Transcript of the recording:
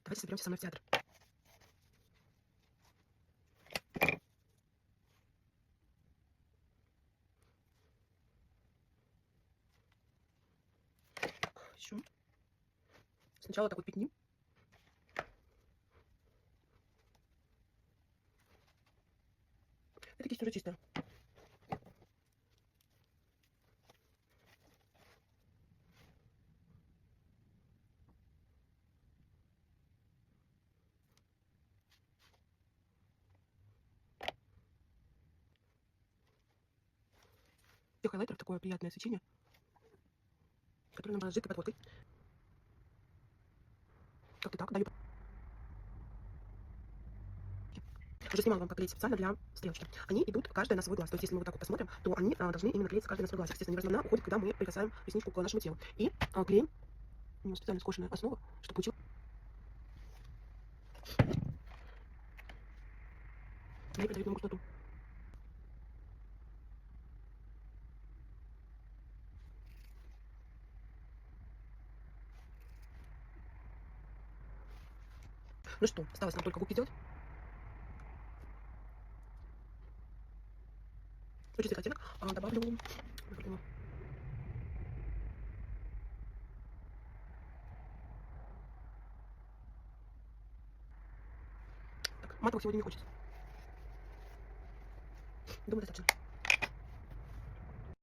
Давайте соберемся со мной в театр. Еще. Сначала так вот пятним. Эта кисть уже чистая. И хайлайтер такое приятное свечение, которое нам разжигает подводкой. Как-то так, даю. Уже снимала вам, как клеить специально для стрелочки. Они идут каждая на свой глаз. То есть, если мы вот так вот посмотрим, то они должны именно клеиться каждый на свой глаз. Естественно, невозможно, она уходит, когда мы прикасаем ресничку к нашему телу. И клеим специально скошенная основа, чтобы получилось. Клей придает нам густоту. Ну что, осталось нам только губки сделать. Очень цветный оттенок. Добавлю. Так, матовых сегодня не хочется. Думаю, достаточно.